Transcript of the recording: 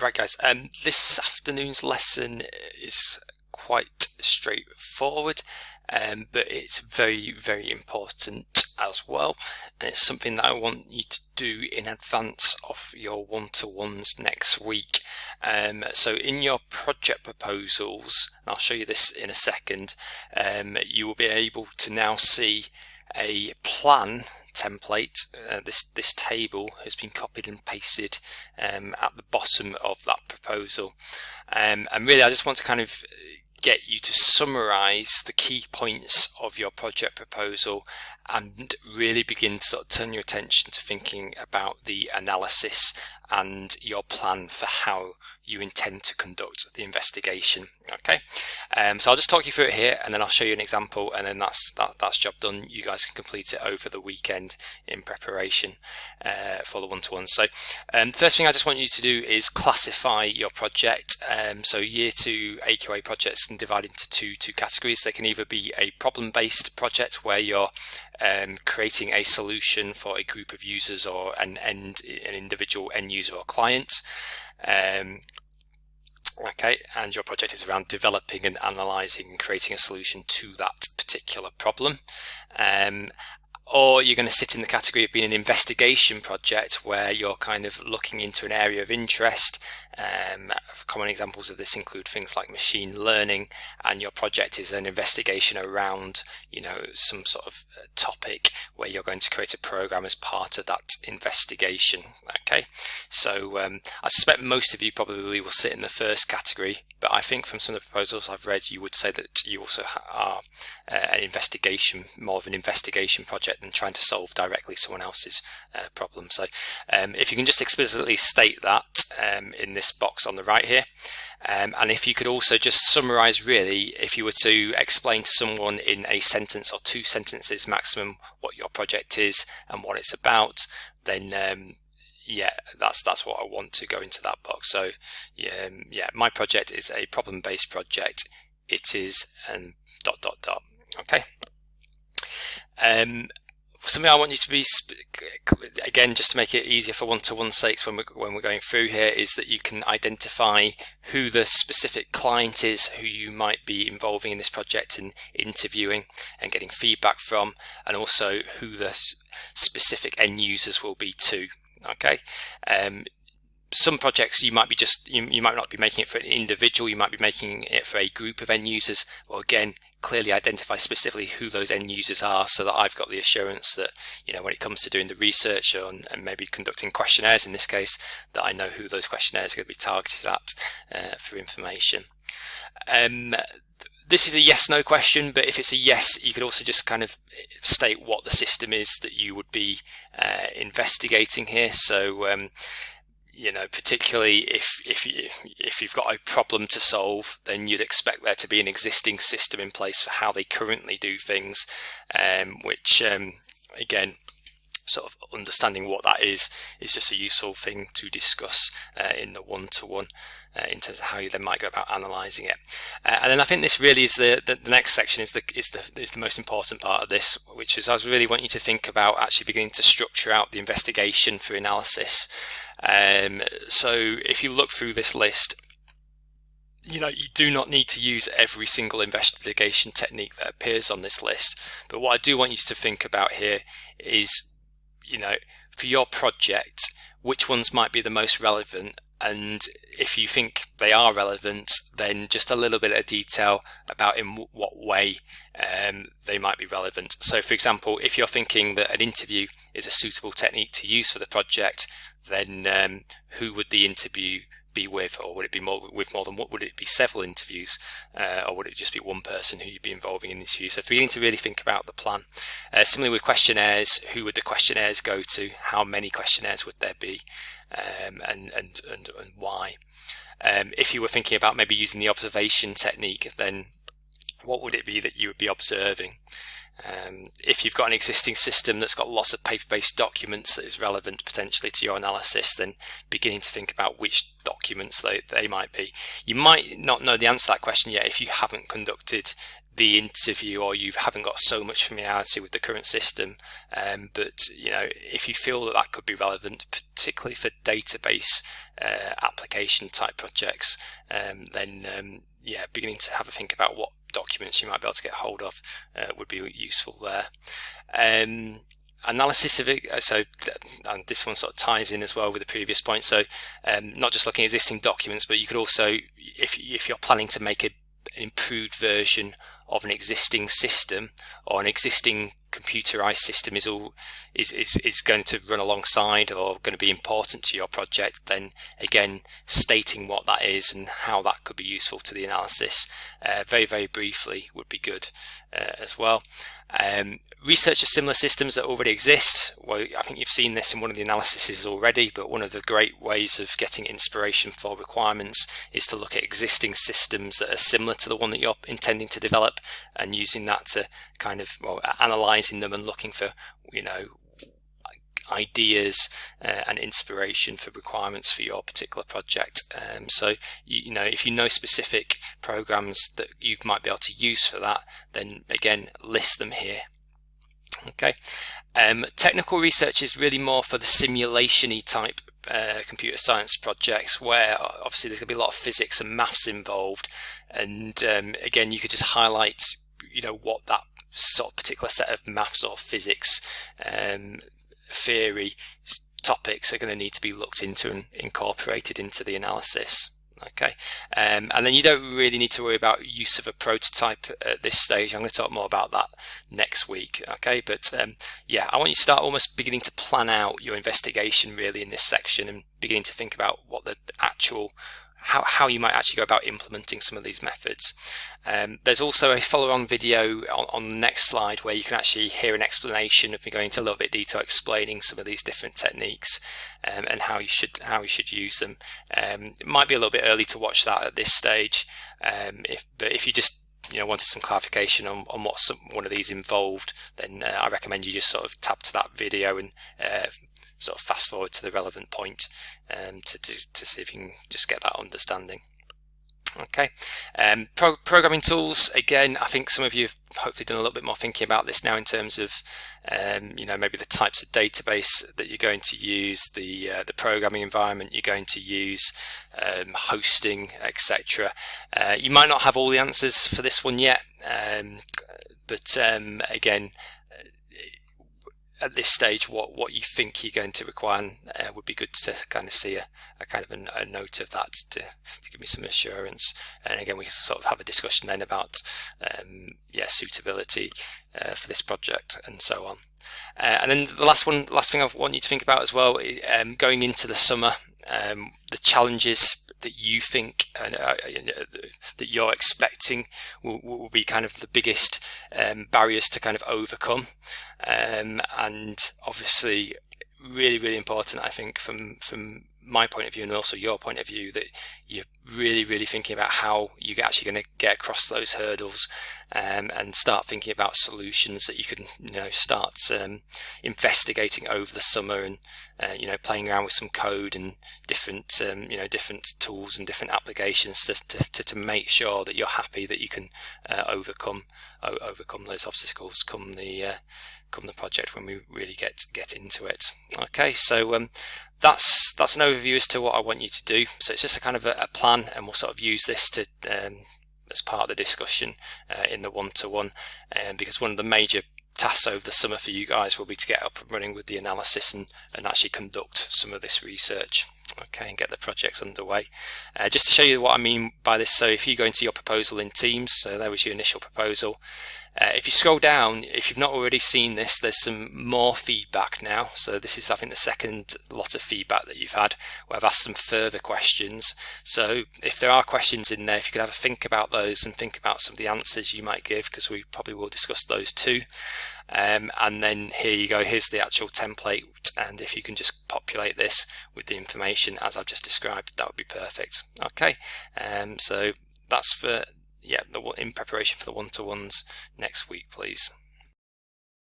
Right guys, this afternoon's lesson is quite straightforward, but it's very, very important as well, and it's something that I want you to do in advance of your one-to-ones next week. So in your project proposals, and I'll show you this in a second, you will be able to now see a plan template. This table has been copied and pasted at the bottom of that proposal, and really I just want to kind of get you to summarize the key points of your project proposal and really begin to sort of turn your attention to thinking about the analysis and your plan for how you intend to conduct the investigation. Okay, so I'll just talk you through it here, and then I'll show you an example, and then that's job done. You guys can complete it over the weekend in preparation for the one-to-one. So first thing I just want you to do is classify your project. So year 2 AQA projects can divide into two categories. They can either be a problem-based project where you're creating a solution for a group of users or an individual end user or client. Okay, and your project is around developing and analysing and creating a solution to that particular problem. Or you're going to sit in the category of being an investigation project where you're kind of looking into an area of interest. Common examples of this include things like machine learning, and your project is an investigation around, you know, some sort of topic where you're going to create a program as part of that investigation. Okay, so I suspect most of you probably will sit in the first category, but I think from some of the proposals I've read, you would say that you also are an investigation, more of an investigation project than trying to solve directly someone else's problem. So if you can just explicitly state that in this box on the right here, and if you could also just summarize, really, if you were to explain to someone in a sentence or 2 sentences maximum what your project is and what it's about, then yeah, that's what I want to go into that box. So yeah, my project is a problem-based project. It is and ... Okay. Something I want you to be, again, just to make it easier for one-to-one sakes when we're going through here, is that you can identify who the specific client is who you might be involving in this project and interviewing and getting feedback from, and also who the specific end users will be too. Okay. Some projects you might be you might not be making it for an individual, you might be making it for a group of end users. Well, again, clearly identify specifically who those end users are, so that I've got the assurance that, you know, when it comes to doing the research and maybe conducting questionnaires in this case, that I know who those questionnaires are going to be targeted at for information. This is a yes/no question, but if it's a yes, you could also just kind of state what the system is that you would be investigating here. So you know, particularly if you've got a problem to solve, then you'd expect there to be an existing system in place for how they currently do things, which again, sort of understanding what that is just a useful thing to discuss in the one-to-one in terms of how you then might go about analysing it. And then I think this really is the next section is the most important part of this, which is I really want you to think about actually beginning to structure out the investigation for analysis. So if you look through this list, you know, you do not need to use every single investigation technique that appears on this list, but what I do want you to think about here is, you know, for your project, which ones might be the most relevant, and if you think they are relevant, then just a little bit of detail about in what way they might be relevant. So for example, if you're thinking that an interview is a suitable technique to use for the project, then who would the interview be with, or would it be with more than one? Would it be several interviews, or would it just be one person who you'd be involving in the interview? So beginning to really think about the plan. Similarly with questionnaires, who would the questionnaires go to? How many questionnaires would there be, and why? If you were thinking about maybe using the observation technique, then what would it be that you would be observing? If you've got an existing system that's got lots of paper-based documents that is relevant potentially to your analysis, then beginning to think about which documents they might be. You might not know the answer to that question yet if you haven't conducted the interview, or you haven't got so much familiarity with the current system, but if you feel that that could be relevant, particularly for database application type projects, then beginning to have a think about what documents you might be able to get hold of would be useful there. Analysis of it, so and this one sort of ties in as well with the previous point. So not just looking at existing documents, but you could also, if you're planning to make an improved version of an existing system, or an existing computerized system is going to run alongside or going to be important to your project, then again stating what that is and how that could be useful to the analysis very, very briefly would be good as well. Research of similar systems that already exist. Well, I think you've seen this in one of the analyses already, but one of the great ways of getting inspiration for requirements is to look at existing systems that are similar to the one that you're intending to develop, and using that to kind of, analysing them and looking for ideas and inspiration for requirements for your particular project. So if you know specific programs that you might be able to use for that, then again list them here. Okay. Technical research is really more for the simulation-y type computer science projects, where obviously there's going to be a lot of physics and maths involved, and again you could just highlight what that sort of particular set of maths or physics theory topics are going to need to be looked into and incorporated into the analysis. Okay, and then you don't really need to worry about use of a prototype at this stage. I'm going to talk more about that next week. Okay, but I want you to start almost beginning to plan out your investigation really in this section, and beginning to think about what the actual how you might actually go about implementing some of these methods. There's also a follow-on video on the next slide where you can actually hear an explanation of me going into a little bit of detail explaining some of these different techniques and how you should use them. It might be a little bit early to watch that at this stage, but if you just wanted some clarification on what one of these involved, then I recommend you just sort of tab to that video and sort of fast forward to the relevant point to see if you can just get that understanding. Okay, programming tools. Again, I think some of you have hopefully done a little bit more thinking about this now in terms of maybe the types of database that you're going to use, the programming environment you're going to use, hosting, etc. You might not have all the answers for this one yet, but again, at this stage, what you think you're going to require would be good to kind of see a kind of a note of that to give me some assurance. And again, we can sort of have a discussion then about suitability for this project and so on. And then the last thing I want you to think about as well, going into the summer, the challenges that you think that you're expecting will be kind of the biggest barriers to kind of overcome, and obviously really, really important, I think, from my point of view and also your point of view, that you're really, really thinking about how you're actually going to get across those hurdles, and start thinking about solutions that you can start investigating over the summer, and playing around with some code and different different tools and different applications to make sure that you're happy that you can overcome those obstacles come the project when we really get into it. Okay, so that's an overview as to what I want you to do. So it's just a kind of a plan, and we'll sort of use this to as part of the discussion in the one-to-one, because one of the major tasks over the summer for you guys will be to get up and running with the analysis and actually conduct some of this research, okay, and get the projects underway. Just to show you what I mean by this, so if you go into your proposal in Teams, so there was your initial proposal. If you scroll down, if you've not already seen this, there's some more feedback now. So this is, I think, the second lot of feedback that you've had, where I've asked some further questions. So if there are questions in there, if you could have a think about those and think about some of the answers you might give, because we probably will discuss those too. And then here you go, here's the actual template, and if you can just populate this with the information as I've just described, that would be perfect. Okay, so that's for in preparation for the one-to-ones next week, please.